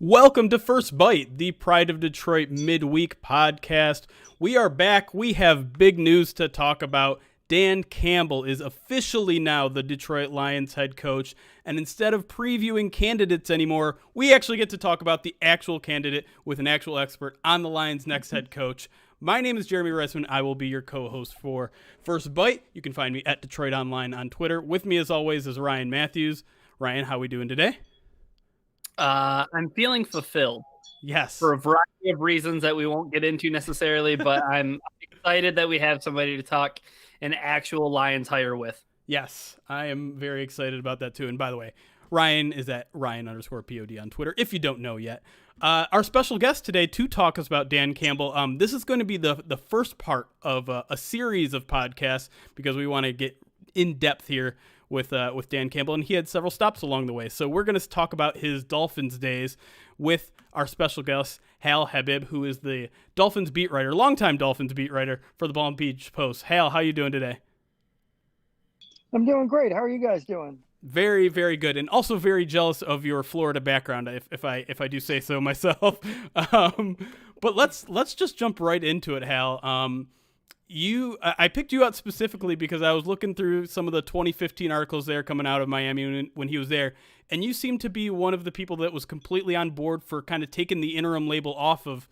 Welcome to First Bite, the Pride of Detroit midweek podcast. We are back. We have big news to talk about. Dan Campbell is officially now the Detroit Lions head coach. And instead of previewing candidates anymore, we actually get to talk about the actual candidate with an actual expert on the Lions' next head coach. My name is Jeremy Resman. I will be your co-host for First Bite. You can find me at Detroit Online on Twitter. With me, as always, is Ryan Matthews. Ryan, how we doing today? I'm feeling fulfilled. Yes. For a variety of reasons that we won't get into necessarily, but I'm excited that we have somebody to talk an actual Lions hire with. Yes, I am very excited about that too. And by the way, Ryan is at Ryan_POD on Twitter, if you don't know yet. Our special guest today to talk us about Dan Campbell. This is going to be the first part of a series of podcasts because we want to get in depth here with Dan Campbell, and he had several stops along the way. So we're going to talk about his Dolphins days with our special guest, Hal Habib, who is the Dolphins beat writer, longtime Dolphins beat writer for the Palm Beach Post. Hal, how you doing today? I'm doing great. How are you guys doing? Very, very good, and also very jealous of your Florida background, if I do say so myself. But let's just jump right into it, Hal. I picked you out specifically because I was looking through some of the 2015 articles there coming out of Miami when he was there, and you seem to be one of the people that was completely on board for kind of taking the interim label off of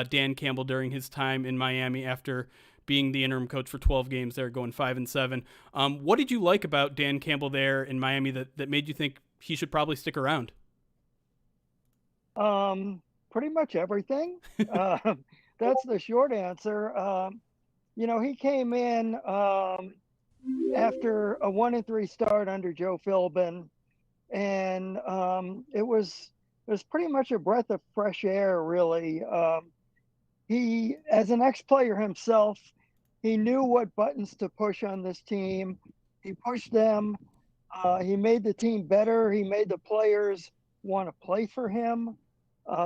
Dan Campbell during his time in Miami after being the interim coach for 12 games there, going 5-7. What did you like about Dan Campbell there in Miami that made you think he should probably stick around? Pretty much everything. That's the short answer. He came in after a 1-3 start under Joe Philbin, and it was pretty much a breath of fresh air, really. He, as an ex-player himself, he knew what buttons to push on this team. He pushed them. He made the team better. He made the players want to play for him.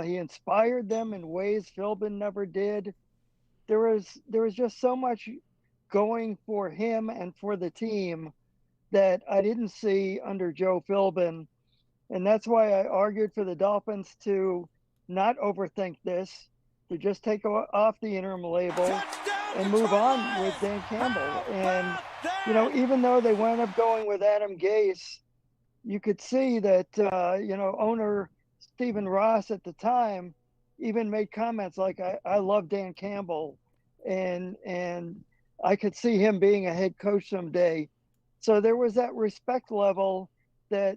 He inspired them in ways Philbin never did. There was just so much going for him and for the team that I didn't see under Joe Philbin. And that's why I argued for the Dolphins to not overthink this, to just take off the interim label and move on with Dan Campbell. And, even though they wound up going with Adam Gase, you could see that, owner Stephen Ross at the time even made comments like, I love Dan Campbell, and I could see him being a head coach someday. So there was that respect level that,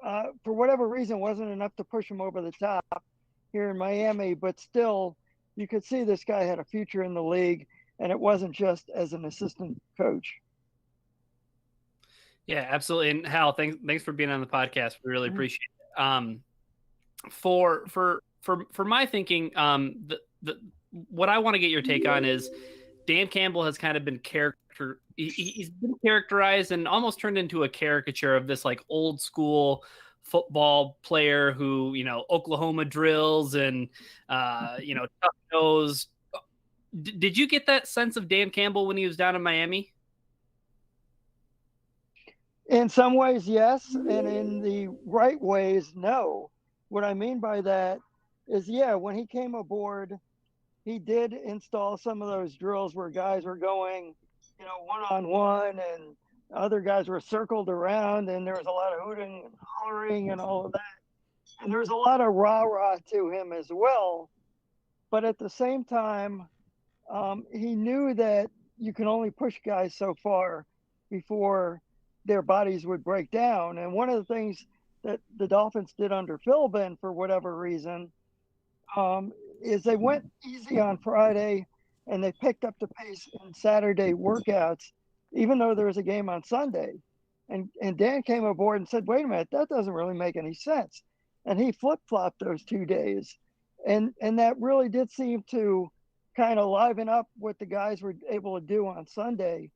for whatever reason, wasn't enough to push him over the top here in Miami, but still, you could see this guy had a future in the league, and it wasn't just as an assistant coach. Yeah, absolutely. And Hal, thanks for being on the podcast. We really appreciate it. For my thinking, what I want to get your take on is Dan Campbell has kind of been he's been characterized and almost turned into a caricature of this like old school football player who, Oklahoma drills and, tough nose. Did you get that sense of Dan Campbell when he was down in Miami? In some ways, yes. And in the right ways, no. What I mean by that is, when he came aboard, he did install some of those drills where guys were going, one-on-one, and other guys were circled around, and there was a lot of hooting and hollering and all of that. And there was a lot of rah-rah to him as well. But at the same time, he knew that you can only push guys so far before their bodies would break down. And one of the things that the Dolphins did under Philbin, for whatever reason, is they went easy on Friday and they picked up the pace in Saturday workouts, even though there was a game on Sunday. And Dan came aboard and said, wait a minute, that doesn't really make any sense. And he flip-flopped those 2 days. And that really did seem to kind of liven up what the guys were able to do on Sunday.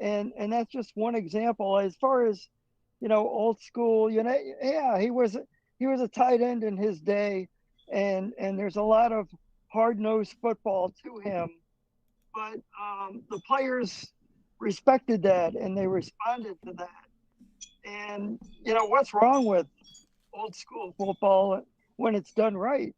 And that's just one example. As far as, old school, he was a tight end in his day. And there's a lot of hard-nosed football to him. But the players respected that, and they responded to that. And, what's wrong with old school football when it's done right.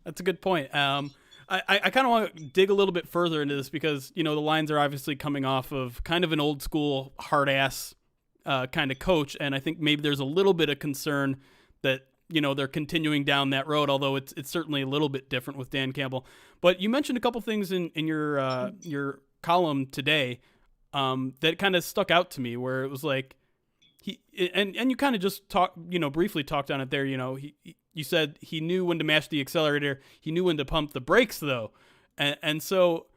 That's a good point. I kind of want to dig a little bit further into this because, the Lions are obviously coming off of kind of an old school hard ass kind of coach. And I think maybe there's a little bit of concern that, they're continuing down that road, although it's certainly a little bit different with Dan Campbell. But you mentioned a couple things in your column today that kind of stuck out to me, where it was like and you kind of just briefly talked on it there. You said he knew when to mash the accelerator, he knew when to pump the brakes, though, and so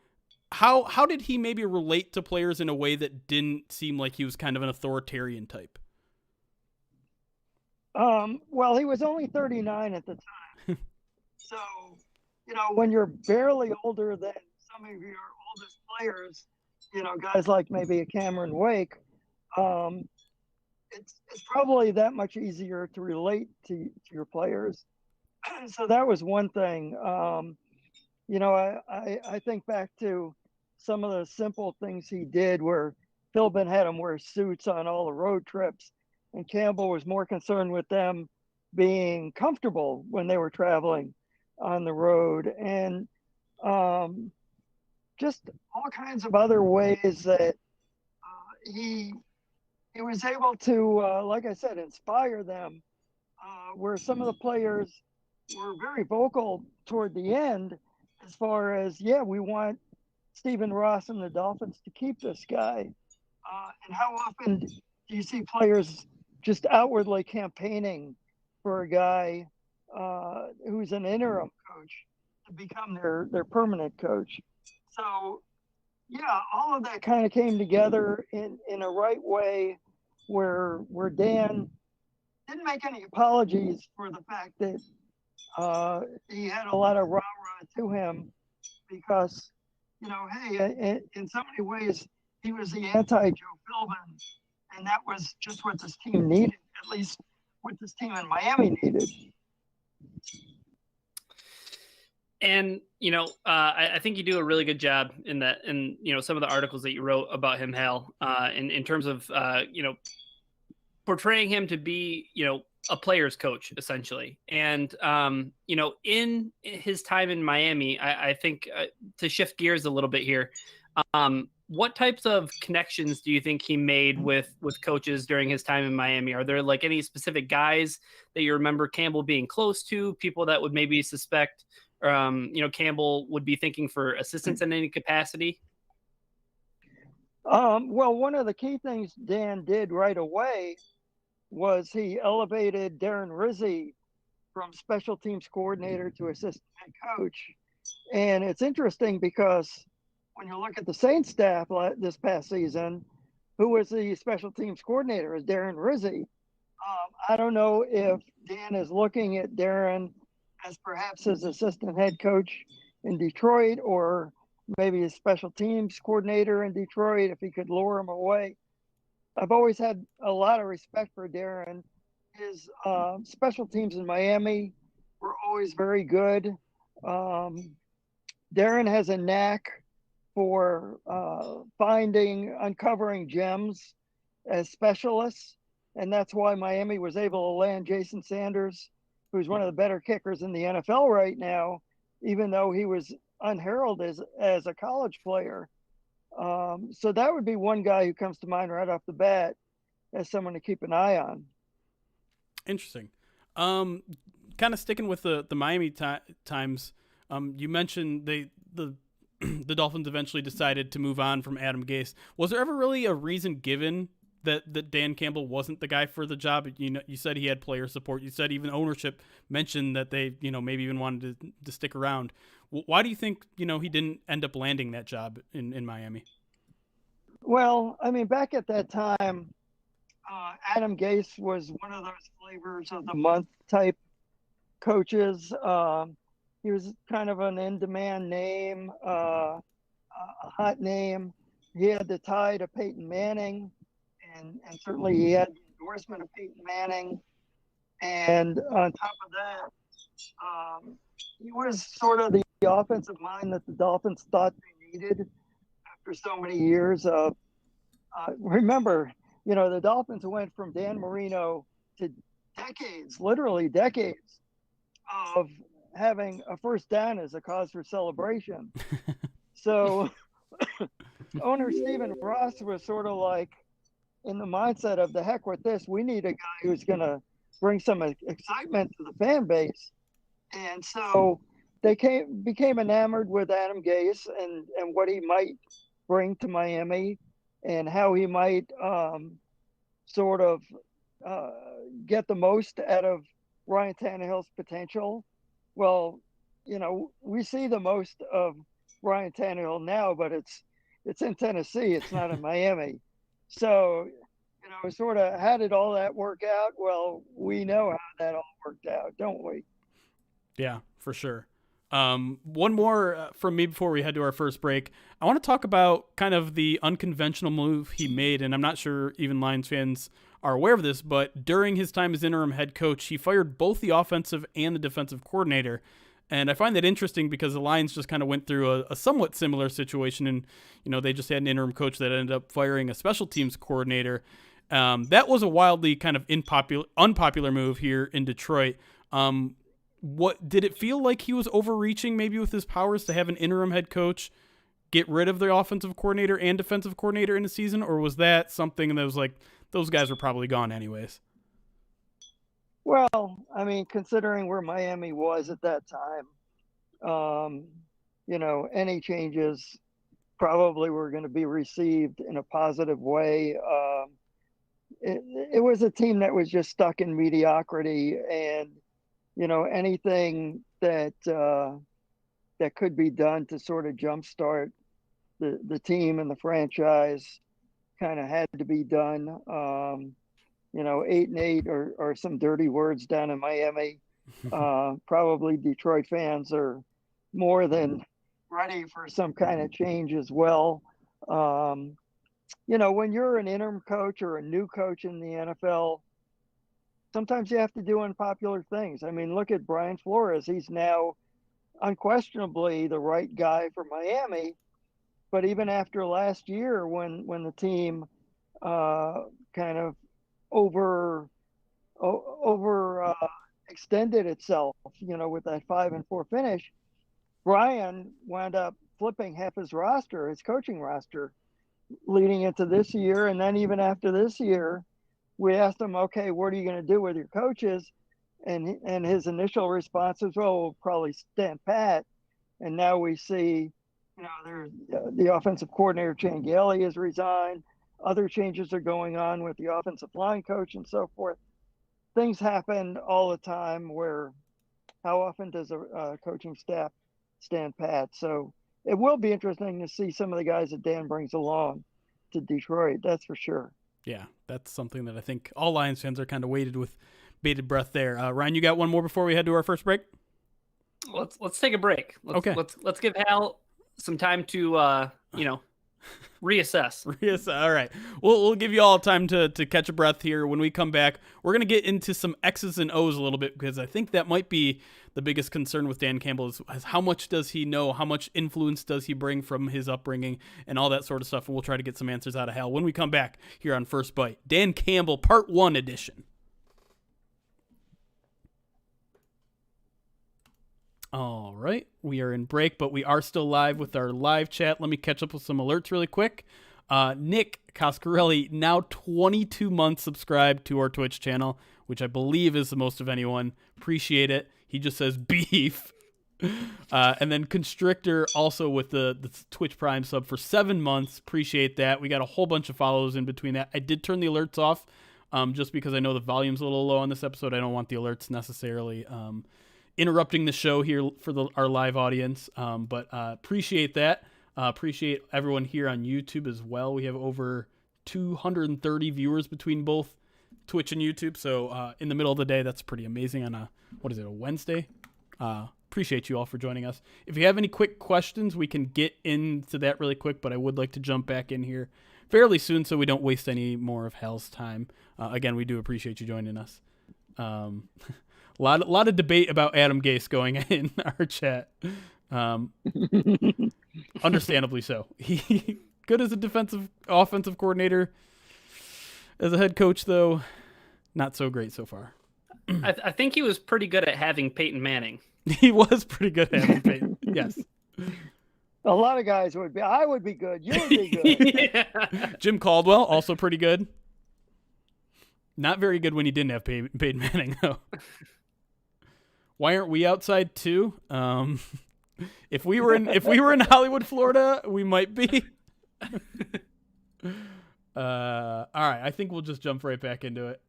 how did he maybe relate to players in a way that didn't seem like he was kind of an authoritarian type? Well, he was only 39 at the time. So, when you're barely older than some of your oldest players, guys like maybe a Cameron Wake, it's probably that much easier to relate to your players. So that was one thing. I think back to some of the simple things he did where Philbin had him wear suits on all the road trips, and Campbell was more concerned with them being comfortable when they were traveling on the road, and just all kinds of other ways that he was able to, like I said, inspire them, where some of the players were very vocal toward the end as far as, we want Stephen Ross and the Dolphins to keep this guy. And how often do you see players just outwardly campaigning for a guy who's an interim coach to become their permanent coach? So, all of that kind of came together in a right way where Dan didn't make any apologies for the fact that he had a lot of rah-rah to him because, hey, in so many ways, he was the anti-Joe Philbin, and that was just what this team needed, at least what this team in Miami needed. And, I think you do a really good job in that, in, some of the articles that you wrote about him, Hal, in terms of, portraying him to be, a player's coach, essentially. And, in his time in Miami, I think to shift gears a little bit here, what types of connections do you think he made with coaches during his time in Miami? Are there like any specific guys that you remember Campbell being close to, people that would maybe suspect, Campbell would be thinking for assistance in any capacity? Well, one of the key things Dan did right away was he elevated Darren Rizzi from special teams coordinator to assistant head coach. And it's interesting because when you look at the Saints staff this past season, who was the special teams coordinator is Darren Rizzi. I don't know if Dan is looking at Darren as perhaps his assistant head coach in Detroit, or maybe his special teams coordinator in Detroit, if he could lure him away. I've always had a lot of respect for Darren. His special teams in Miami were always very good. Darren has a knack for uncovering gems as specialists, and that's why Miami was able to land Jason Sanders, who's one of the better kickers in the NFL right now, even though he was unheralded as a college player. So that would be one guy who comes to mind right off the bat as someone to keep an eye on. Interesting. Kind of sticking with the Miami times, you mentioned the Dolphins eventually decided to move on from Adam Gase. Was there ever really a reason given that Dan Campbell wasn't the guy for the job? You said he had player support. You said even ownership mentioned that they, maybe even wanted to stick around. Why do you think, he didn't end up landing that job in Miami? Well, I mean, back at that time, Adam Gase was one of those flavors of the month type coaches. He was kind of an in-demand name, a hot name. He had the tie to Peyton Manning, and certainly he had the endorsement of Peyton Manning. And on top of that, he was sort of the offensive mind that the Dolphins thought they needed after so many years of, remember, the Dolphins went from Dan Marino to decades, literally decades, of having a first down as a cause for celebration. So owner Stephen Ross was sort of like in the mindset of the heck with this. We need a guy who's going to bring some excitement to the fan base. And so they became enamored with Adam Gase and what he might bring to Miami and how he might sort of get the most out of Ryan Tannehill's potential. Well, we see the most of Ryan Tannehill now, but it's in Tennessee. It's not in Miami. So, sort of how did all that work out? Well, we know how that all worked out, don't we? Yeah, for sure. One more from me before we head to our first break. I want to talk about kind of the unconventional move he made, and I'm not sure even Lions fans are aware of this, but during his time as interim head coach, he fired both the offensive and the defensive coordinator. And I find that interesting because the Lions just kind of went through a somewhat similar situation, and they just had an interim coach that ended up firing a special teams coordinator. That was a wildly kind of unpopular move here in Detroit. What did it feel like he was overreaching maybe with his powers to have an interim head coach get rid of the offensive coordinator and defensive coordinator in the season, or was that something that was like those guys were probably gone anyways? Well, I mean, considering where Miami was at that time, any changes probably were going to be received in a positive way. It was a team that was just stuck in mediocrity, and anything that could be done to sort of jumpstart the team and the franchise kind of had to be done. 8-8 or some dirty words down in Miami. Probably Detroit fans are more than ready for some kind of change as well. When you're an interim coach or a new coach in the NFL, sometimes you have to do unpopular things. I mean, look at Brian Flores. He's now unquestionably the right guy for Miami. But even after last year, when the team kind of extended itself, with that 5-4 finish, Brian wound up flipping half his coaching roster, leading into this year. And then even after this year, we asked him, okay, what are you going to do with your coaches? And his initial response was, well, we'll probably stand pat. And now we see, there's the offensive coordinator, Chan Gailey, has resigned. Other changes are going on with the offensive line coach and so forth. Things happen all the time where how often does a coaching staff stand pat? So it will be interesting to see some of the guys that Dan brings along to Detroit. That's for sure. Yeah, that's something that I think all Lions fans are kind of waited with bated breath there. Ryan, you got one more before we head to our first break? Let's take a break. Okay. Let's give Hal some time to reassess. All right. We'll give you all time to catch a breath here. When we come back, we're going to get into some X's and O's a little bit, because I think that might be the biggest concern with Dan Campbell is how much does he know? How much influence does he bring from his upbringing and all that sort of stuff? And we'll try to get some answers out of Hal when we come back here on First Bite. Dan Campbell, Part 1 edition. All right, we are in break, but we are still live with our live chat. Let me catch up with some alerts really quick. Nick Coscarelli, now 22 months subscribed to our Twitch channel, which I believe is the most of anyone. Appreciate it. He just says beef. And then Constrictor also with the Twitch Prime sub for 7 months. Appreciate that. We got a whole bunch of follows in between that. I did turn the alerts off just because I know the volume's a little low on this episode. I don't want the alerts necessarily interrupting the show here for our live audience, but appreciate that. Appreciate everyone here on YouTube as well. We have over 230 viewers between both Twitch and YouTube, so in the middle of the day, that's pretty amazing on a Wednesday. Appreciate you all for joining us. If you have any quick questions, we can get into that really quick, but I would like to jump back in here fairly soon so we don't waste any more of Hal's time. Again, we do appreciate you joining us. A lot of debate about Adam Gase going in our chat. Understandably so. He good as a offensive coordinator. As a head coach, though, not so great so far. I think he was pretty good at having Peyton Manning. He was pretty good at having Peyton. Yes. A lot of guys would be. I would be good. You would be good. Yeah. Jim Caldwell, also pretty good. Not very good when he didn't have Peyton Manning, though. Why aren't we outside too? If we were in Hollywood, Florida, we might be. All right, I think we'll just jump right back into it.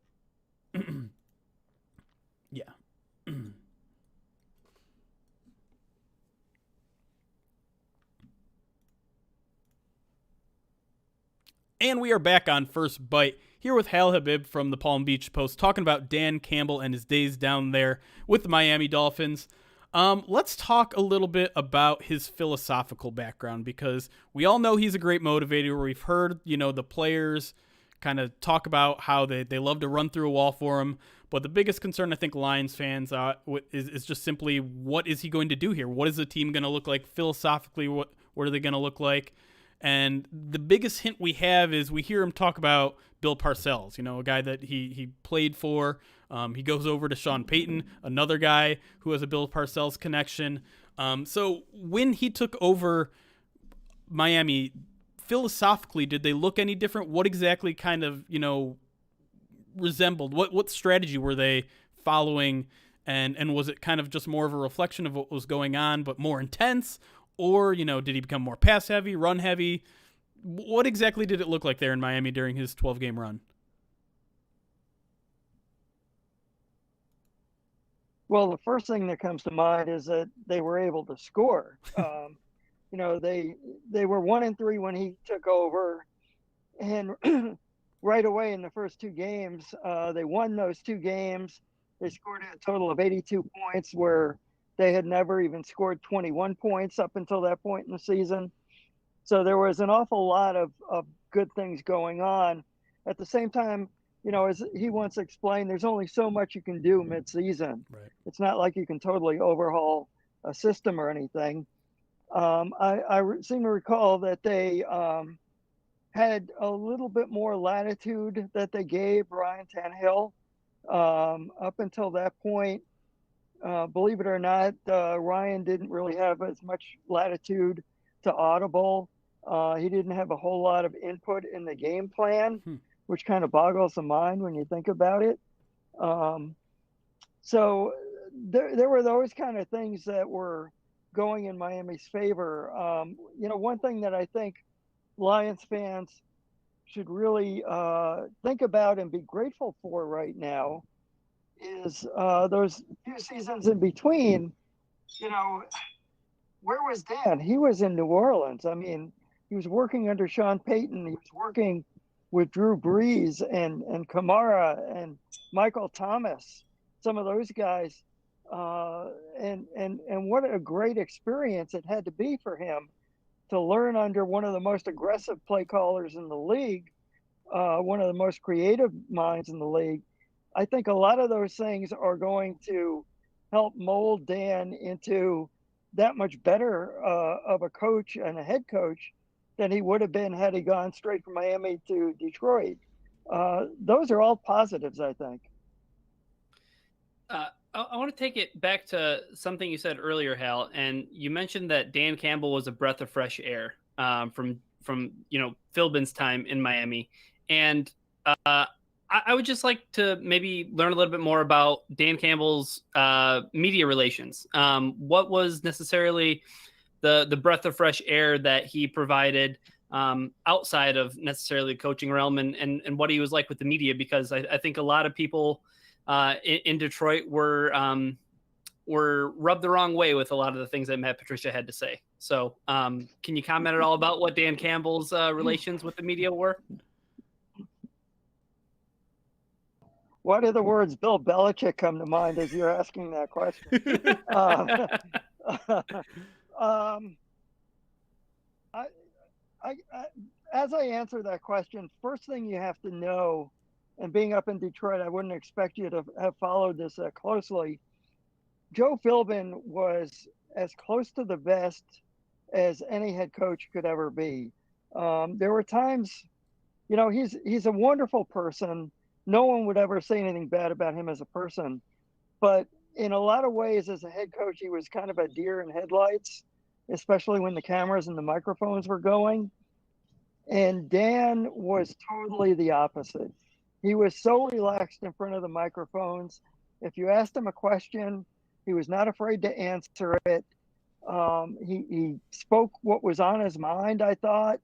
Yeah. And we are back on First Bite, here with Hal Habib from the Palm Beach Post, talking about Dan Campbell and his days down there with the Miami Dolphins. Let's talk a little bit about his philosophical background, because we all know he's a great motivator. We've heard, the players kind of talk about how they love to run through a wall for him. But the biggest concern, I think, Lions fans is just simply, what is he going to do here? What is the team going to look like philosophically? What are they going to look like? And the biggest hint we have is we hear him talk about Bill Parcells, a guy that he played for. He goes over to Sean Payton, another guy who has a Bill Parcells connection. So when he took over Miami, philosophically, did they look any different? What exactly kind of, resembled? What strategy were they following? And was it kind of just more of a reflection of what was going on, but more intense? Or, did he become more pass heavy, run heavy? What exactly did it look like there in Miami during his 12-game run? Well, the first thing that comes to mind is that they were able to score. They were 1-3 when he took over, and right away in the first two games, they won those two games. They scored a total of 82 points, where they had never even scored 21 points up until that point in the season. So there was an awful lot of good things going on. At the same time, as he once explained, there's only so much you can do mid-season. Right. It's not like you can totally overhaul a system or anything. I seem to recall that they had a little bit more latitude that they gave Ryan Tannehill. Up until that point, believe it or not, Ryan didn't really have as much latitude to audible. He didn't have a whole lot of input in the game plan, which kind of boggles the mind when you think about it. So there were those kind of things that were going in Miami's favor. One thing that I think Lions fans should really think about and be grateful for right now is those few seasons in between. Where was Dan? He was in New Orleans. I mean, he was working under Sean Payton. He was working with Drew Brees and Kamara and Michael Thomas, some of those guys. And what a great experience it had to be for him to learn under one of the most aggressive play callers in the league, one of the most creative minds in the league. I think a lot of those things are going to help mold Dan into that much better of a coach and a head coach than he would have been had he gone straight from Miami to Detroit. Those are all positives, I think. I want to take it back to something you said earlier, Hal, and you mentioned that Dan Campbell was a breath of fresh air from Philbin's time in Miami, and I would just like to maybe learn a little bit more about Dan Campbell's media relations. What was necessarily the breath of fresh air that he provided outside of necessarily the coaching realm, and what he was like with the media? Because I think a lot of people in Detroit were rubbed the wrong way with a lot of the things that Matt Patricia had to say. So can you comment at all about what Dan Campbell's relations with the media were? Why do the words Bill Belichick come to mind as you're asking that question? As I answer that question, first thing you have to know, and being up in Detroit, I wouldn't expect you to have followed this closely. Joe Philbin was as close to the best as any head coach could ever be. There were times, he's a wonderful person. No one would ever say anything bad about him as a person. but in a lot of ways, as a head coach, he was kind of a deer in headlights, especially when the cameras and the microphones were going. And Dan was totally the opposite. He was so relaxed in front of the microphones. If you asked him a question, he was not afraid to answer it. He spoke what was on his mind, I thought.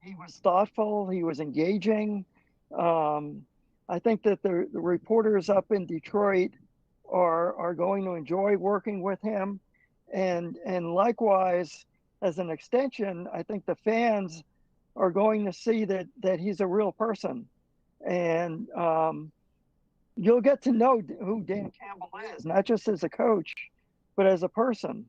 He was thoughtful. He was engaging. I think that the reporters up in Detroit are going to enjoy working with him. And likewise, as an extension, I think the fans are going to see that he's a real person. And you'll get to know who Dan Campbell is, not just as a coach, but as a person.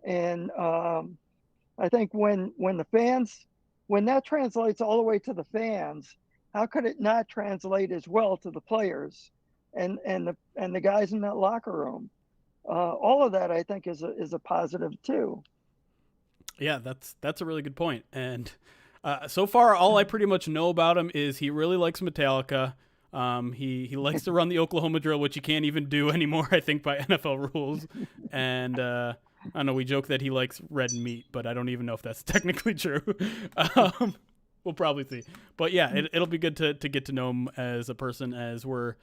And I think when that translates all the way to the fans, how could it not translate as well to the players and the guys in that locker room? All of that, I think, is a positive too. Yeah, that's a really good point. And so far, all I pretty much know about him is he really likes Metallica. He likes to run the Oklahoma drill, which you can't even do anymore, I think, by NFL rules. And I don't know, we joke that he likes red meat, but I don't even know if that's technically true. We'll probably see. But yeah, it'll be good to get to know him as a person, as we're,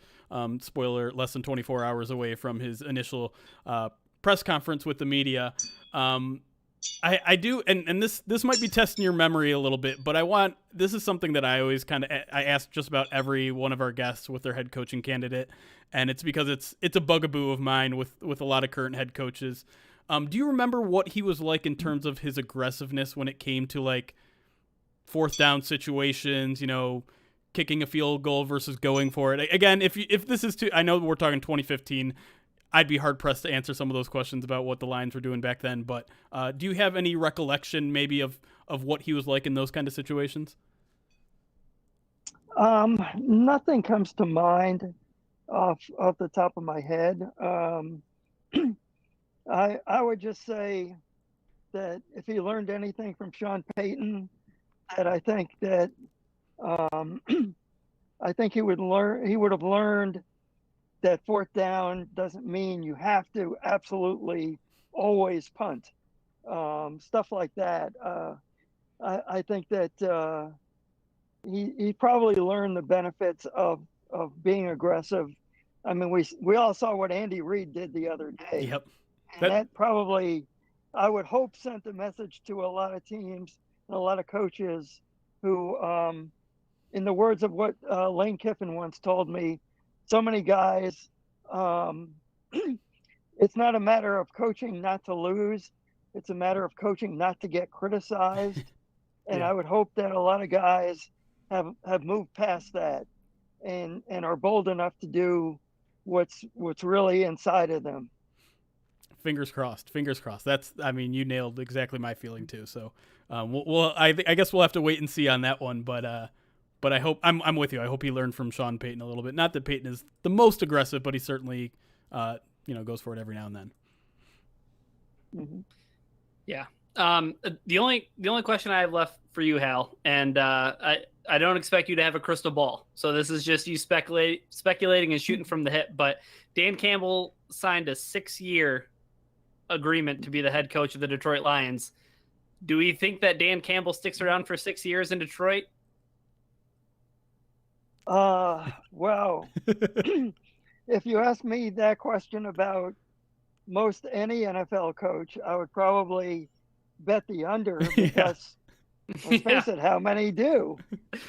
spoiler, less than 24 hours away from his initial press conference with the media. I do, and this might be testing your memory a little bit, but this is something that I always I ask just about every one of our guests with their head coaching candidate, and it's because it's a bugaboo of mine with a lot of current head coaches. Do you remember what he was like in terms of his aggressiveness when it came to like fourth down situations, kicking a field goal versus going for it? Again, if this is I know we're talking 2015, I'd be hard pressed to answer some of those questions about what the Lions were doing back then. But do you have any recollection maybe of what he was like in those kind of situations? Nothing comes to mind off the top of my head. I would just say that if he learned anything from Sean Payton, that I think that I think he would have learned that fourth down doesn't mean you have to absolutely always punt. Stuff like that. I think that he probably learned the benefits of being aggressive. I mean, we all saw what Andy Reid did the other day. Yep. And that probably, I would hope, sent a message to a lot of teams and a lot of coaches who, in the words of what Lane Kiffin once told me, so many guys, it's not a matter of coaching not to lose. It's a matter of coaching not to get criticized. And Yeah. I would hope that a lot of guys have moved past that and are bold enough to do what's really inside of them. Fingers crossed. You nailed exactly my feeling too. So, I guess we'll have to wait and see on that one. But I hope I'm with you. I hope he learned from Sean Payton a little bit. Not that Payton is the most aggressive, but he certainly, goes for it every now and then. Mm-hmm. Yeah. The only question I have left for you, Hal, and I don't expect you to have a crystal ball. So this is just you speculating and shooting from the hip. But Dan Campbell signed a 6-year agreement to be the head coach of the Detroit Lions. Do we think that Dan Campbell sticks around for 6 years in Detroit? Well, if you ask me that question about most any NFL coach, I would probably bet the under because let's face it, how many do?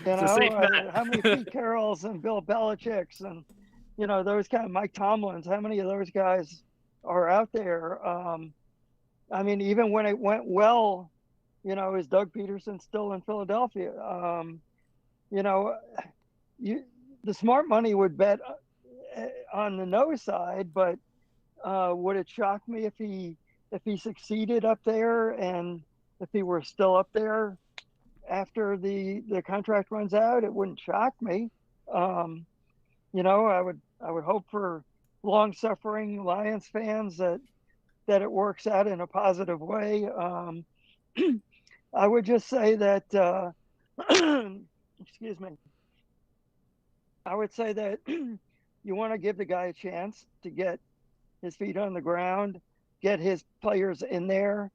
How many Pete Carrolls and Bill Belichick's and those kind of Mike Tomlins, how many of those guys are out there? I mean, even when it went well, is Doug Peterson still in Philadelphia? The smart money would bet on the no side, but would it shock me if he succeeded up there and if he were still up there after the contract runs out? It wouldn't shock me. I would hope for long-suffering Lions fans that it works out in a positive way. I would just say that excuse me. I would say that You want to give the guy a chance to get his feet on the ground, get his players in there.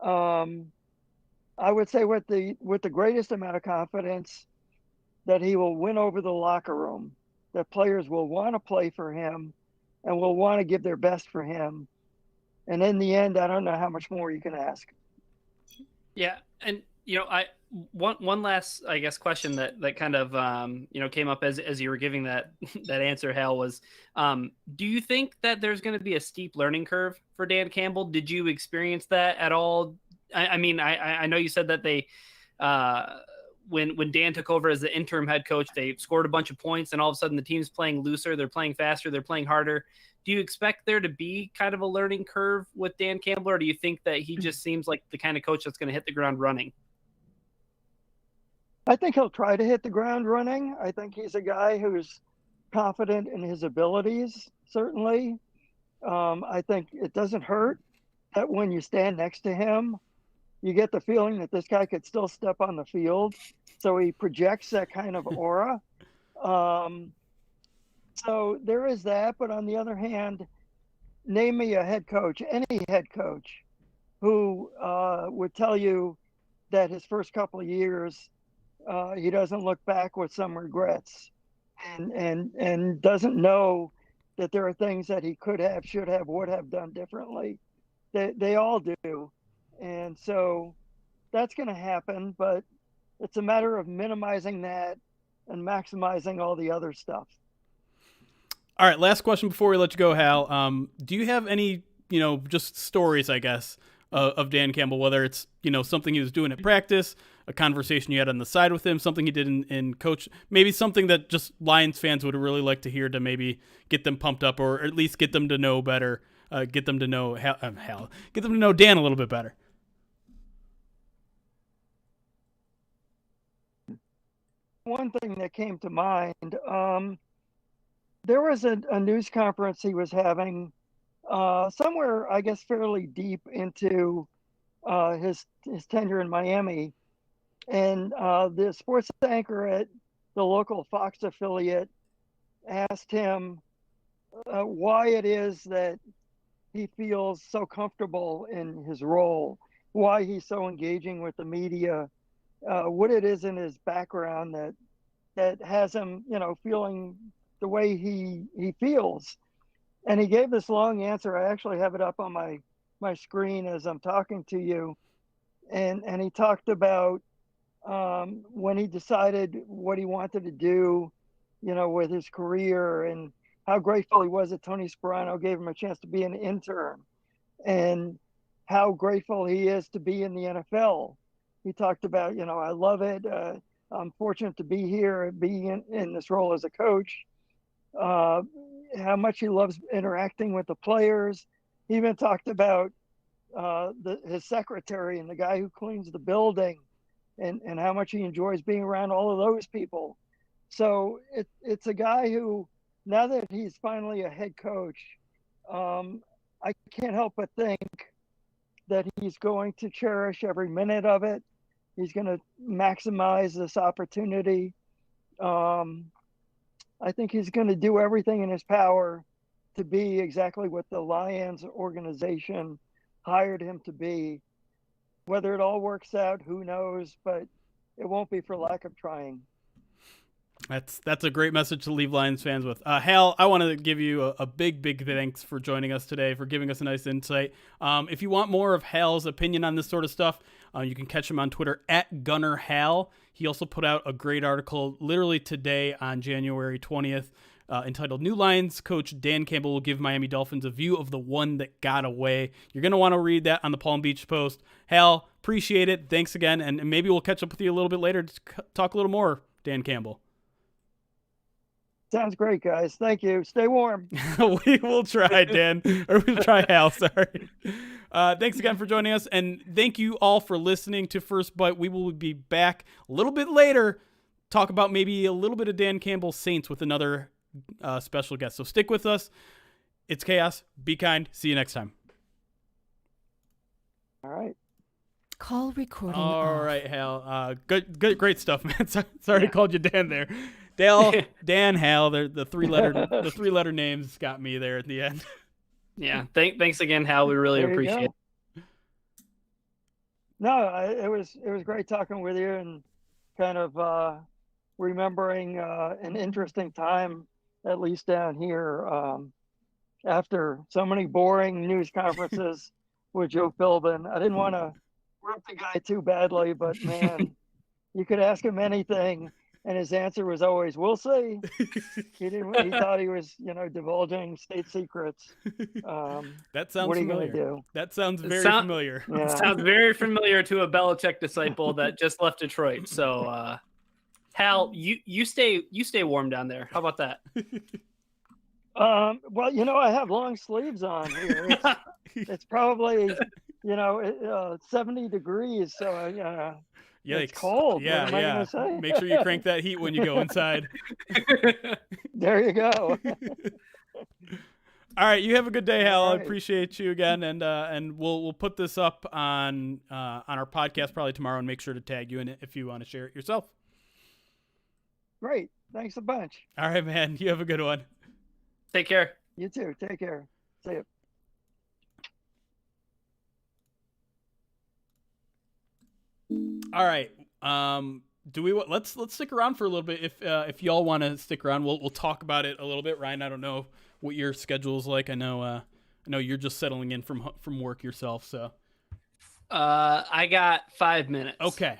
I would say with the greatest amount of confidence that he will win over the locker room, that players will want to play for him and will want to give their best for him. And in the end, I don't know how much more you can ask. Yeah, and one last, I guess, question that kind of came up as you were giving that answer, Hal, was do you think that there's going to be a steep learning curve for Dan Campbell? Did you experience that at all? I mean, I know you said that they when Dan took over as the interim head coach, they scored a bunch of points, and all of a sudden the team's playing looser, they're playing faster, they're playing harder. Do you expect there to be kind of a learning curve with Dan Campbell, or do you think that he just seems like the kind of coach that's going to hit the ground running? I think he'll try to hit the ground running. I think he's a guy who's confident in his abilities, certainly. I think it doesn't hurt that when you stand next to him, you get the feeling that this guy could still step on the field. So he projects that kind of aura. So there is that. But on the other hand, name me a head coach, any head coach, who would tell you that his first couple of years, he doesn't look back with some regrets and doesn't know that there are things that he could have, should have, would have done differently. They all do. And so that's going to happen, but it's a matter of minimizing that and maximizing all the other stuff. All right, last question before we let you go, Hal. Do you have any, just stories, I guess, of Dan Campbell, whether it's, something he was doing at practice, a conversation you had on the side with him, something he did in coach, maybe something that just Lions fans would really like to hear to maybe get them pumped up or at least get them to know better, get them to know get them to know Dan a little bit better. One thing that came to mind, there was a news conference he was having somewhere, I guess, fairly deep into his tenure in Miami. And the sports anchor at the local Fox affiliate asked him why it is that he feels so comfortable in his role, why he's so engaging with the media, what it is in his background that has him, feeling the way he feels. And he gave this long answer. I actually have it up on my screen as I'm talking to you. And he talked about when he decided what he wanted to do, with his career, and how grateful he was that Tony Sperano gave him a chance to be an intern, and how grateful he is to be in the NFL. He talked about, I love it. I'm fortunate to be here, being in this role as a coach. How much he loves interacting with the players. He even talked about his secretary and the guy who cleans the building, and how much he enjoys being around all of those people. So it's a guy who, now that he's finally a head coach, I can't help but think that he's going to cherish every minute of it. He's going to maximize this opportunity. I think he's going to do everything in his power to be exactly what the Lions organization hired him to be. Whether it all works out, who knows, but it won't be for lack of trying. That's a great message to leave Lions fans with. Hal, I want to give you a big thanks for joining us today, for giving us a nice insight. If you want more of Hal's opinion on this sort of stuff, you can catch him on Twitter at GunnerHal. He also put out a great article literally today on January 20th entitled "New Lions Coach Dan Campbell Will Give Miami Dolphins a View of the One That Got Away." You're going to want to read that on the Palm Beach Post. Hal, appreciate it. Thanks again, and maybe we'll catch up with you a little bit later to talk a little more, Dan Campbell. Sounds great, guys. Thank you. Stay warm. We will try, Dan. Or we'll try, Hal. Sorry. Thanks again for joining us. And thank you all for listening to First Bite. We will be back a little bit later, talk about maybe a little bit of Dan Campbell's Saints with another special guest. So stick with us. It's chaos. Be kind. See you next time. All right. Call recording All off. right, Hal. Great stuff, man. Sorry I called you Dan there. Dale, Dan, Hal, they're the three letter names got me there at the end. Yeah. Thanks again, Hal. We really appreciate it. No, it was great talking with you and kind of remembering an interesting time, at least down here, after so many boring news conferences with Joe Philbin. I didn't want to rip the guy too badly, but man, you could ask him anything, and his answer was always, "We'll see." He thought he was, divulging state secrets. That sounds what are you familiar. Gonna do? That sounds very familiar. Yeah. Sounds very familiar to a Belichick disciple that just left Detroit. So, Hal, you stay warm down there. How about that? Well, I have long sleeves on here. It's probably, 70 degrees. So, it's cold. Yeah, what am I gonna say? Make sure you crank that heat when you go inside. There you go. All right, you have a good day, Hal. All right. I appreciate you again, and we'll put this up on our podcast probably tomorrow, and make sure to tag you in it if you want to share it yourself. Great. Thanks a bunch. All right, man. You have a good one. Take care. You too. Take care. See you. All right. Let's stick around for a little bit if y'all want to stick around. We'll talk about it a little bit. Ryan, I don't know what your schedule is like. I know you're just settling in from work yourself, so. I got 5 minutes. Okay.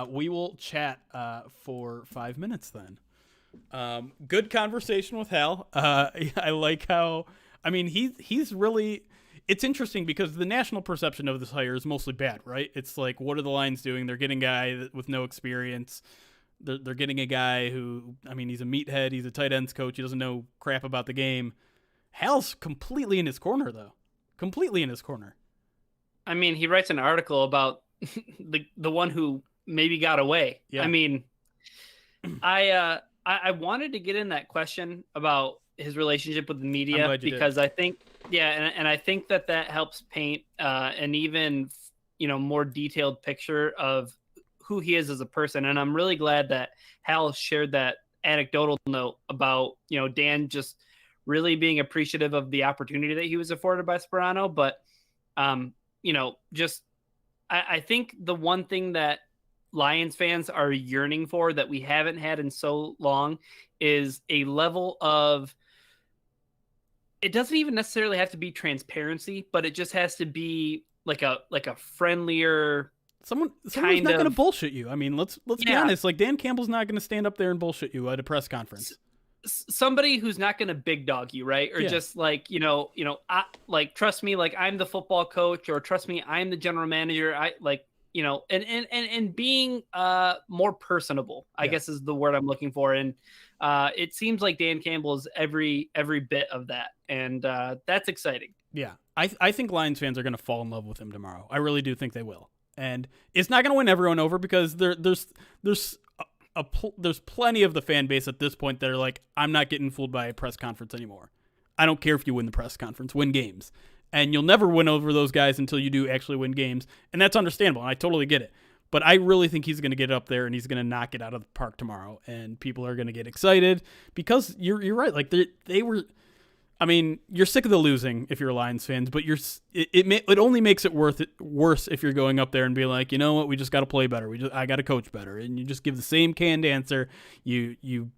We will chat for 5 minutes then. Good conversation with Hal. I like how, he's really, it's interesting because the national perception of this hire is mostly bad, right? It's like, what are the Lions doing? They're getting a guy with no experience. They're getting a guy who, he's a meathead. He's a tight ends coach. He doesn't know crap about the game. Hal's completely in his corner, though. Completely in his corner. He writes an article about the one who maybe got away. Yeah. I wanted to get in that question about his relationship with the media because I think, and I think that helps paint an even, more detailed picture of who he is as a person. And I'm really glad that Hal shared that anecdotal note about, Dan just really being appreciative of the opportunity that he was afforded by Sperano. But, I think the one thing that Lions fans are yearning for that we haven't had in so long is a level of, it doesn't even necessarily have to be transparency, but it just has to be like a friendlier, someone who's not going to bullshit you. Let's be honest. Like, Dan Campbell's not going to stand up there and bullshit you at a press conference. Somebody who's not going to big dog you, right? Or just like, trust me, like I'm the football coach, or trust me, I'm the general manager. And being more personable, I guess is the word I'm looking for. And it seems like Dan Campbell is every bit of that. And that's exciting. Yeah. I think Lions fans are going to fall in love with him tomorrow. I really do think they will. And it's not going to win everyone over because there's plenty of the fan base at this point that are like, I'm not getting fooled by a press conference anymore. I don't care if you win the press conference, win games. And you'll never win over those guys until you do actually win games. And that's understandable. And I totally get it. But I really think he's going to get up there and he's going to knock it out of the park tomorrow. And people are going to get excited because you're right. Like they were, you're sick of the losing if you're Lions fans, but it only makes it worse if you're going up there and being like, you know what, we just got to play better. I got to coach better. And you just give the same canned answer. You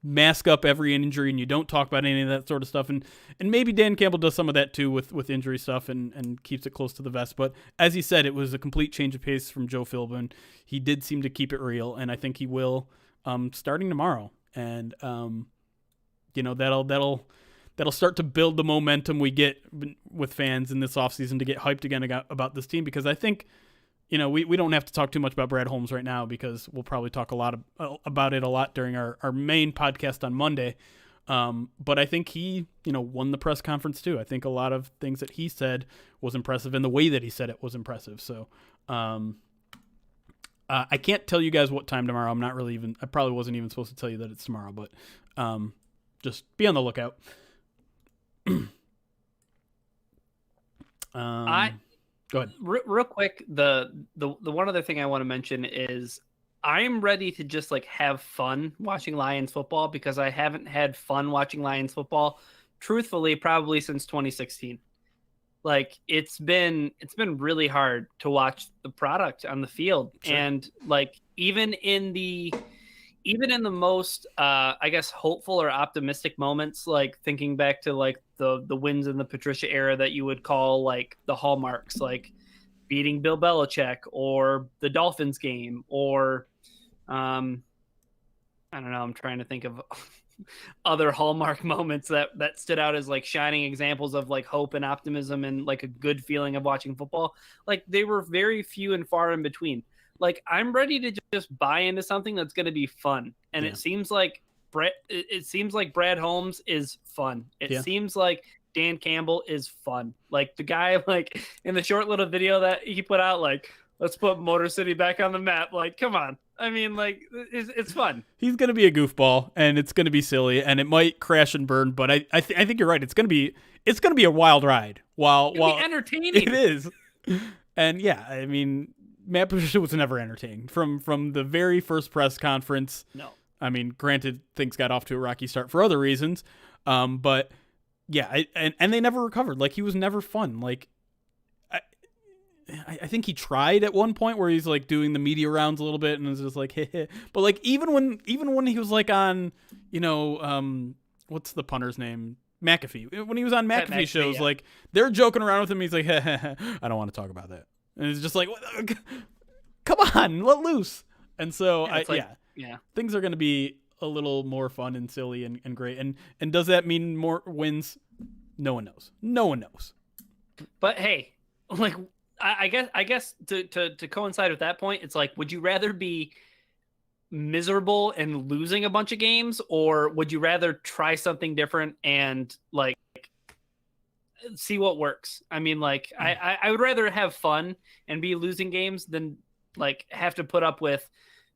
mask up every injury and you don't talk about any of that sort of stuff. And maybe Dan Campbell does some of that too with injury stuff and keeps it close to the vest. But as he said, it was a complete change of pace from Joe Philbin. He did seem to keep it real, and I think he will starting tomorrow. And that'll start to build the momentum we get with fans in this offseason to get hyped again about this team, because I think we don't have to talk too much about Brad Holmes right now because we'll probably talk a lot about it a lot during our main podcast on Monday. But I think he, won the press conference too. I think a lot of things that he said was impressive, and the way that he said it was impressive. So I can't tell you guys what time tomorrow. I probably wasn't even supposed to tell you that it's tomorrow, but just be on the lookout. Go ahead. Real quick, the one other thing I want to mention is I'm ready to just like have fun watching Lions football because I haven't had fun watching Lions football, truthfully, probably since 2016. Like it's been really hard to watch the product on the field. Sure. And like even in the most I guess hopeful or optimistic moments, like thinking back to like the wins in the Patricia era that you would call like the hallmarks, like beating Bill Belichick or the Dolphins game, or I don't know, I'm trying to think of other hallmark moments that stood out as like shining examples of like hope and optimism and like a good feeling of watching football. Like they were very few and far in between. Like I'm ready to just buy into something that's going to be fun. And it seems like Brad Holmes is fun. It seems like Dan Campbell is fun. Like the guy, like in the short little video that he put out, like, let's put Motor City back on the map. Like, come on. I mean, like, it's fun. He's going to be a goofball, and it's going to be silly, and it might crash and burn. But I think you're right. It's going to be a wild ride. While entertaining, it is. And yeah, I mean, Matt Patricia was never entertaining from the very first press conference. No, I mean, granted, things got off to a rocky start for other reasons, but yeah, and they never recovered. Like he was never fun. Like. I think he tried at one point where he's like doing the media rounds a little bit and it's just like, hey. But like even when he was like on, you know, what's the punter's name? McAfee. When he was on McAfee shows, like they're joking around with him. He's like, I don't want to talk about that. And it's just like, come on, let loose. And so things are going to be a little more fun and silly and great. And does that mean more wins? No one knows. But hey, like. I guess to coincide with that point, it's like, would you rather be miserable and losing a bunch of games, or would you rather try something different and like see what works? I mean, like I would rather have fun and be losing games than like have to put up with,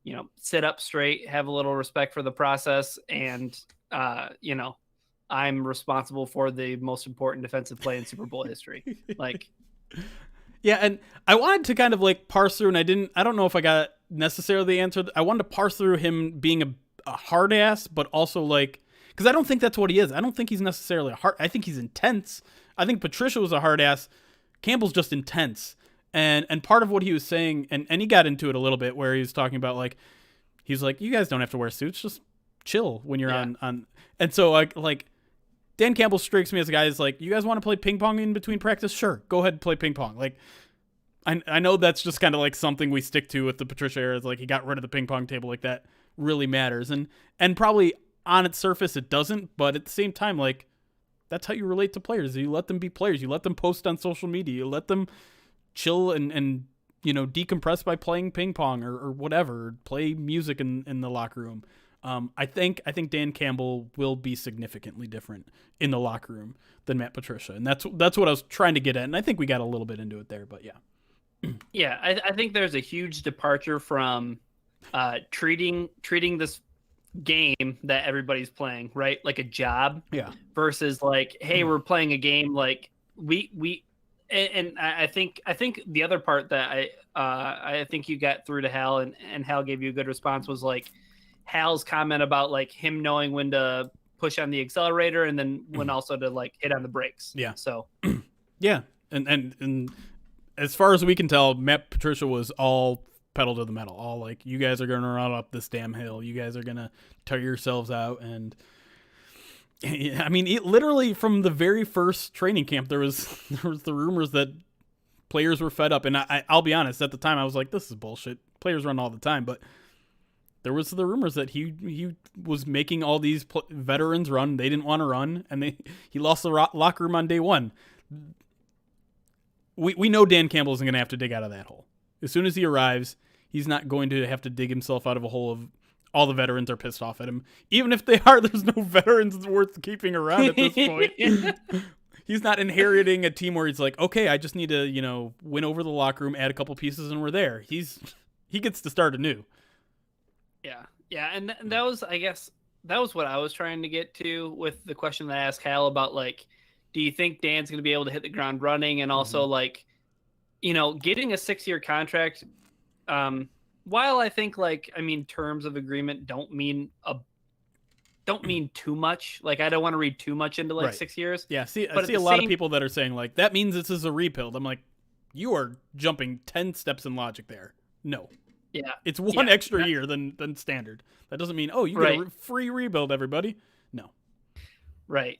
you know, sit up straight, have a little respect for the process, and you know, I'm responsible for the most important defensive play in Super Bowl history. Like. Yeah, and I wanted to kind of like parse through, and I don't know if I got necessarily the answer. I wanted to parse through him being a hard ass, but also like, because I don't think that's what he is. I don't think he's necessarily a hard. I think he's intense. I think Patricia was a hard ass. Campbell's just intense. And part of what he was saying, and he got into it a little bit where he was talking about like, he's like, you guys don't have to wear suits, just chill when you're on. And so like Dan Campbell strikes me as a guy who's like, you guys want to play ping pong in between practice? Sure, go ahead and play ping pong. Like, I know that's just kind of like something we stick to with the Patricia era. Is like he got rid of the ping pong table, like that really matters. And probably on its surface it doesn't, but at the same time, like that's how you relate to players. You let them be players. You let them post on social media. You let them chill and you know, decompress by playing ping pong or whatever. Play music in the locker room. I think Dan Campbell will be significantly different in the locker room than Matt Patricia, and that's what I was trying to get at. And I think we got a little bit into it there, but yeah. Yeah, I think there's a huge departure from treating this game that everybody's playing, right, like a job, versus like, hey, we're playing a game. Like and I think the other part that I think you got through to Hal, and Hal gave you a good response, was like Hal's comment about like him knowing when to push on the accelerator and then when also to like hit on the brakes. Yeah. So yeah. And as far as we can tell, Matt Patricia was all pedal to the metal. All like, you guys are going to run up this damn hill. You guys are going to tear yourselves out. And I mean, it literally from the very first training camp, there was the rumors that players were fed up. And I'll be honest, at the time I was like, this is bullshit. Players run all the time. But there was the rumors that he was making all these veterans run. They didn't want to run, and he lost the locker room on day one. We know Dan Campbell isn't going to have to dig out of that hole. As soon as he arrives, he's not going to have to dig himself out of a hole of all the veterans are pissed off at him. Even if they are, there's no veterans worth keeping around at this point. He's not inheriting a team where he's like, okay, I just need to, you know, win over the locker room, add a couple pieces, and we're there. He gets to start anew. Yeah, and that was, I guess, that was what I was trying to get to with the question that I asked Hal about, like, do you think Dan's going to be able to hit the ground running? And also, like, you know, getting a 6-year contract while I think terms of agreement don't mean too much. Like, I don't want to read too much into Right. 6 years. Yeah, I see a lot of people that are saying like that means this is a rebuild. I'm like, you are jumping 10 steps in logic there. No. Yeah. It's one extra year than standard. That doesn't mean, oh, you get a free rebuild, everybody. No. Right.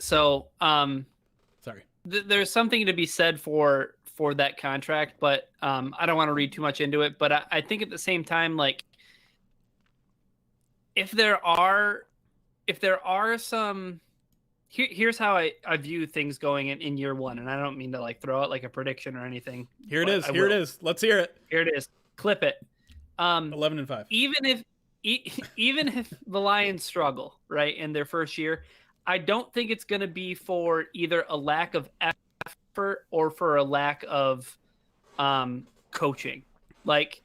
So, sorry. There's something to be said for that contract, but I don't want to read too much into it. But I think at the same time, like, if there are some, here's how I view things going in year one, and I don't mean to like throw out like a prediction or anything. Here it is. Let's hear it. Here it is. Clip it. 11-5. Even if the Lions struggle right in their first year, I don't think it's going to be for either a lack of effort or for a lack of coaching. Like,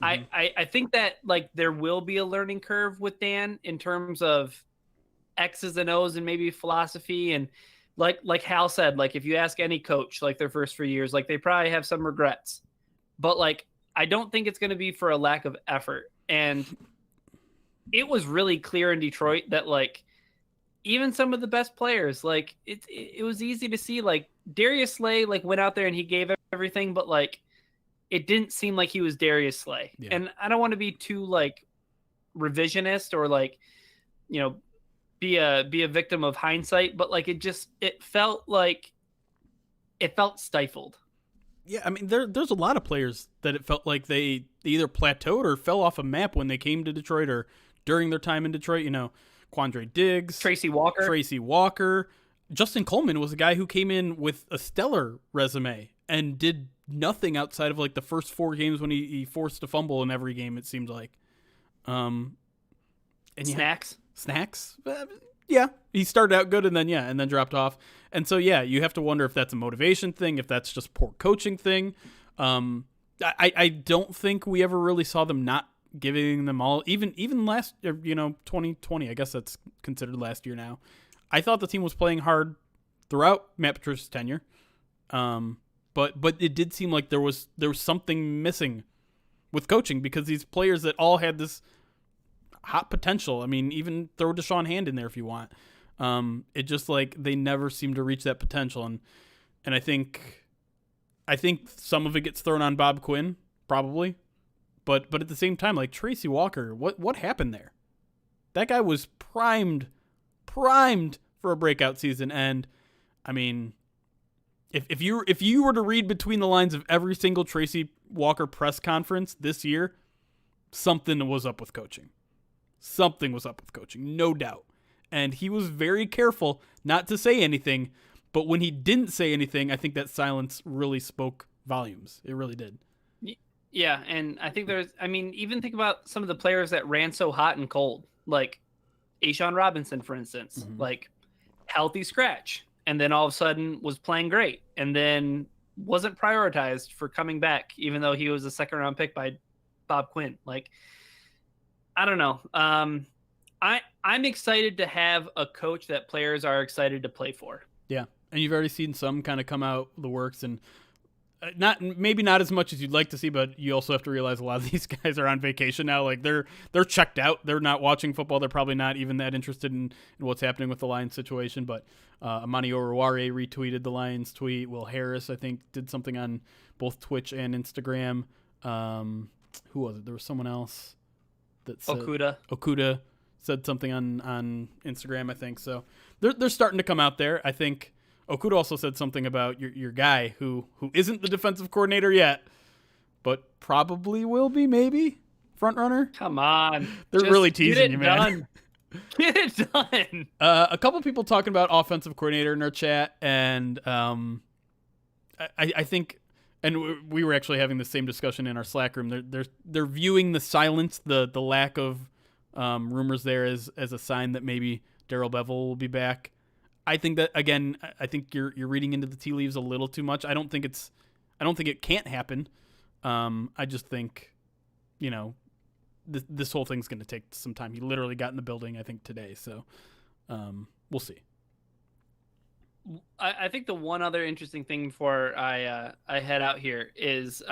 I think that like there will be a learning curve with Dan in terms of X's and O's and maybe philosophy. And like Hal said, like if you ask any coach, like their first 3 years, like they probably have some regrets, but like, I don't think it's going to be for a lack of effort. And it was really clear in Detroit that like, even some of the best players, like it was easy to see, like Darius Slay, like went out there and he gave everything, but like, it didn't seem like he was Darius Slay. Yeah. And I don't want to be too like revisionist or like, be a victim of hindsight, but like it felt stifled. Yeah, I mean there's a lot of players that it felt like they either plateaued or fell off a map when they came to Detroit or during their time in Detroit. Quandre Diggs, Tracy Walker. Justin Coleman was a guy who came in with a stellar resume and did nothing outside of like the first 4 games when he forced a fumble in every game, it seemed like. And Snacks. Yeah, he started out good and then dropped off. And so you have to wonder if that's a motivation thing, if that's just poor coaching thing. I don't think we ever really saw them not giving them all, even last 2020. I guess that's considered last year now. I thought the team was playing hard throughout Matt Patricia's tenure. But it did seem like there was something missing with coaching because these players that all had this hot potential. I mean, even throw Deshaun Hand in there if you want. It just like they never seem to reach that potential, and I think some of it gets thrown on Bob Quinn probably, but at the same time, like Tracy Walker, what happened there? That guy was primed for a breakout season, and I mean, if you were to read between the lines of every single Tracy Walker press conference this year, something was up with coaching. Something was up with coaching, no doubt. And he was very careful not to say anything, but when he didn't say anything, I think that silence really spoke volumes. It really did. Yeah, and I think even think about some of the players that ran so hot and cold, like A'Shawn Robinson, for instance, like healthy scratch, and then all of a sudden was playing great, and then wasn't prioritized for coming back, even though he was a 2nd-round pick by Bob Quinn. Like, I don't know. I'm excited to have a coach that players are excited to play for. Yeah, and you've already seen some kind of come out the works, and maybe not as much as you'd like to see, but you also have to realize a lot of these guys are on vacation now. Like they're checked out. They're not watching football. They're probably not even that interested in what's happening with the Lions situation. But Amani Oruwariye retweeted the Lions tweet. Will Harris, I think, did something on both Twitch and Instagram. Who was it? There was someone else that said Okuda said something on Instagram, I think. So they're starting to come out there. I think Okuda also said something about your guy who isn't the defensive coordinator yet, but probably will be, maybe front runner. Come on, they're really teasing you, man. Get it done. A couple people talking about offensive coordinator in our chat, and I think, and we were actually having the same discussion in our Slack room. They're viewing the silence, the lack of rumors there as a sign that maybe Darrell Bevell will be back. I think that, again, I think you're reading into the tea leaves a little too much. I don't think it can't happen. I just think, this whole thing's going to take some time. He literally got in the building, I think, today. So we'll see. I think the one other interesting thing before I head out here is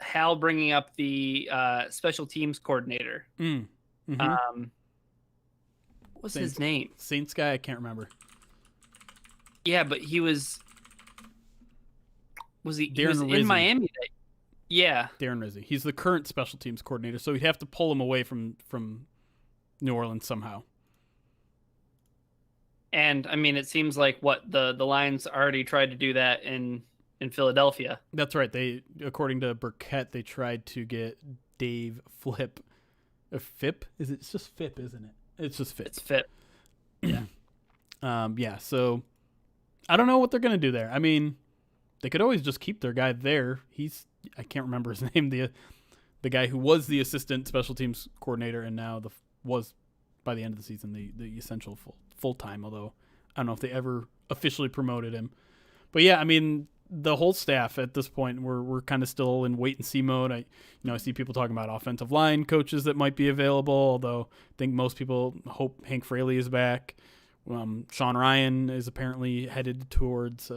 Hal bringing up the special teams coordinator. Mm-hmm. What's his name? Saints guy, I can't remember. Yeah, but he was Darren in Miami? Yeah. Darren Rizzi. He's the current special teams coordinator, so we'd have to pull him away from New Orleans somehow. And I mean, it seems like the Lions already tried to do that in Philadelphia. That's right. They, according to Burkett, they tried to get Dave Phipp. It's just Phipp, isn't it? It's just Phipp. It's Phipp. Yeah. Yeah. So I don't know what they're gonna do there. I mean, they could always just keep their guy there. I can't remember his name. The guy who was the assistant special teams coordinator and now was by the end of the season the essential full time. Although I don't know if they ever officially promoted him. But yeah, I mean, the whole staff at this point, we're kind of still in wait and see mode. I see people talking about offensive line coaches that might be available. Although I think most people hope Hank Fraley is back. Sean Ryan is apparently headed towards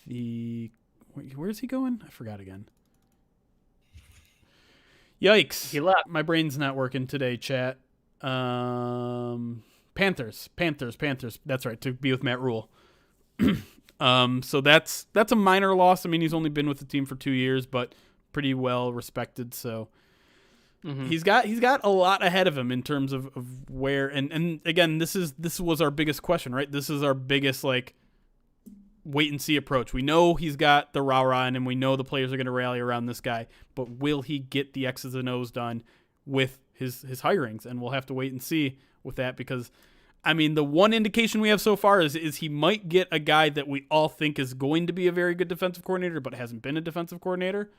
where's he going? I forgot again. Yikes. He left. My brain's not working today, chat. Panthers. That's right, to be with Matt Rule. So that's a minor loss. I mean, he's only been with the team for 2 years, but pretty well respected. So he's got a lot ahead of him in terms of where, and again, this was our biggest question, right? This is our biggest wait and see approach. We know he's got the rah-rah in him. We know the players are going to rally around this guy, but will he get the X's and O's done with his hirings? And we'll have to wait and see with that, because I mean, the one indication we have so far is he might get a guy that we all think is going to be a very good defensive coordinator, but hasn't been a defensive coordinator.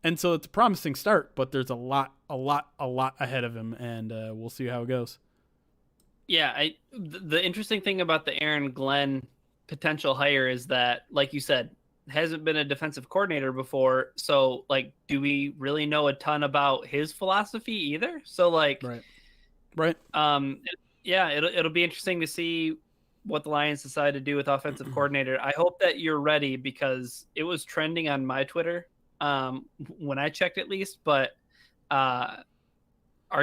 And so it's a promising start, but there's a lot ahead of him, and we'll see how it goes. Yeah, the interesting thing about the Aaron Glenn potential hire is that, like you said, hasn't been a defensive coordinator before. So, do we really know a ton about his philosophy either? So, right. Yeah, it'll be interesting to see what the Lions decide to do with offensive coordinator. I hope that you're ready, because it was trending on my Twitter when I checked, at least. But are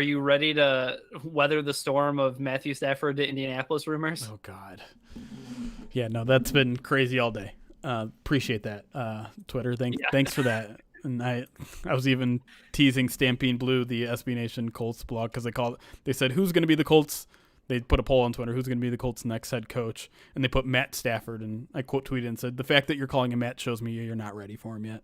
you ready to weather the storm of Matthew Stafford to Indianapolis rumors? Oh, God. Yeah, no, that's been crazy all day. Appreciate that, Twitter. Thanks for that. And I was even teasing Stampede Blue, the SB Nation Colts blog, because they said, who's going to be the Colts? They put a poll on Twitter, who's going to be the Colts' next head coach? And they put Matt Stafford, and I quote tweeted and said, the fact that you're calling him Matt shows me you're not ready for him yet.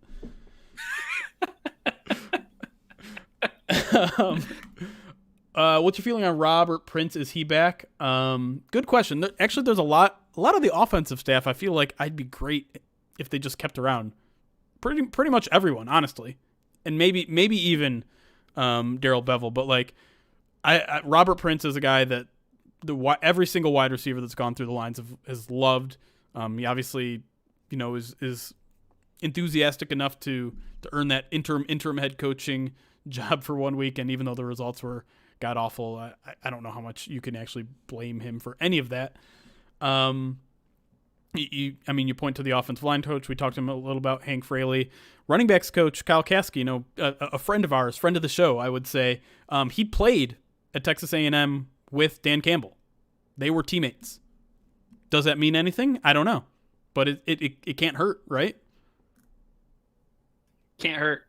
What's your feeling on Robert Prince? Is he back? Good question. Actually, there's a lot of the offensive staff. I feel like I'd be great if they just kept around. Pretty much everyone, honestly, and maybe even Darrell Bevel. But Robert Prince is a guy that every single wide receiver that's gone through the lines has loved. He obviously, is enthusiastic enough to earn that interim head coaching job for 1 week, and even though the results were god awful, I don't know how much you can actually blame him for any of that. You point to the offensive line coach. We talked to him a little about Hank Fraley. Running backs coach Kyle Kasky, a friend of ours, friend of the show, I would say. He played at Texas A&M with Dan Campbell. They were teammates. Does that mean anything? I don't know, but it can't hurt, right? Can't hurt.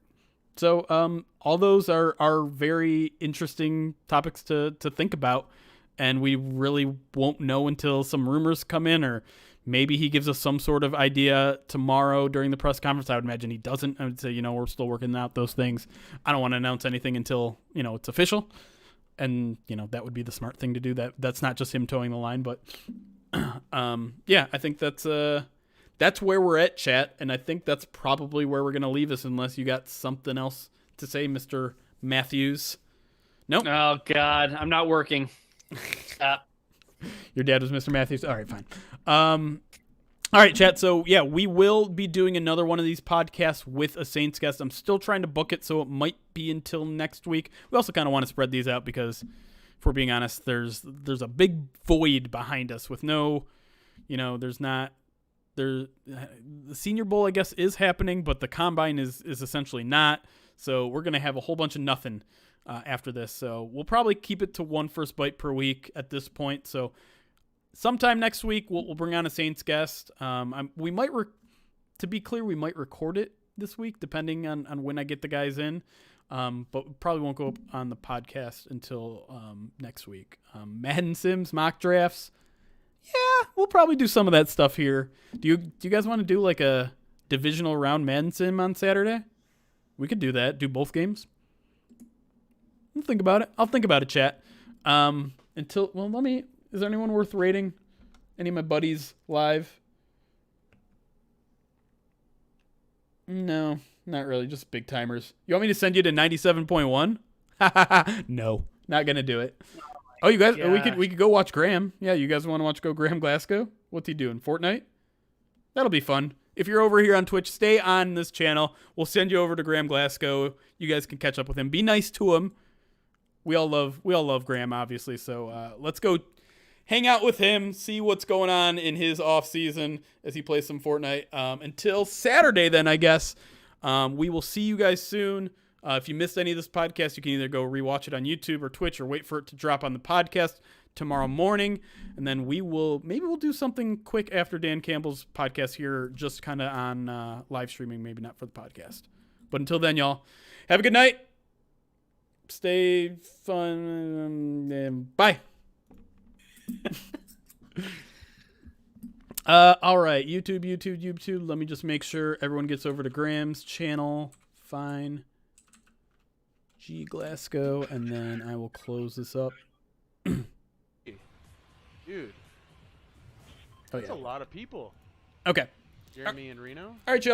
So all those are very interesting topics to think about, and we really won't know until some rumors come in, or maybe he gives us some sort of idea tomorrow during the press conference. I would imagine he doesn't. I would say, we're still working out those things. I don't want to announce anything until, it's official. And, that would be the smart thing to do. That's not just him towing the line, but yeah, I think that's where we're at, chat. And I think that's probably where we're going to leave us, unless you got something else to say, Mr. Matthews. Nope. Oh, God. I'm not working. Stop. Your dad was Mr. Matthews? All right, fine. All right, chat. So, yeah, we will be doing another one of these podcasts with a Saints guest. I'm still trying to book it, so it might be until next week. We also kind of want to spread these out because, if we're being honest, there's a big void behind us with no, there's not the Senior Bowl, I guess, is happening, but the Combine is essentially not. So we're going to have a whole bunch of nothing after this. So we'll probably keep it to one first bite per week at this point. So sometime next week, we'll bring on a Saints guest. We might, to be clear, we might record it this week, depending on when I get the guys in. But probably won't go up on the podcast until next week. Madden Sims, mock drafts. Yeah, we'll probably do some of that stuff here. Do you guys want to do like a divisional round Madden Sim on Saturday? We could do that. Do both games. I'll think about it, chat. Is there anyone worth rating? Any of my buddies live? No, not really. Just big timers. You want me to send you to 97.1? No, not gonna do it. Oh, you guys, we could go watch Graham. Yeah, you guys want to go Graham Glasgow? What's he doing? Fortnite? That'll be fun. If you're over here on Twitch, stay on this channel. We'll send you over to Graham Glasgow. You guys can catch up with him. Be nice to him. We all love Graham, obviously. So let's go hang out with him, see what's going on in his off season as he plays some Fortnite. Until Saturday, then I guess we will see you guys soon. If you missed any of this podcast, you can either go rewatch it on YouTube or Twitch, or wait for it to drop on the podcast tomorrow morning. And then we'll do something quick after Dan Campbell's podcast here, just kind of on live streaming, maybe not for the podcast. But until then, y'all, have a good night. Stay fun. And bye. All right, YouTube. Let me just make sure everyone gets over to Graham's channel. Fine. G Glasgow, and then I will close this up. Dude. Oh, That's a lot of people. Okay. Jeremy and Reno? All right, y'all.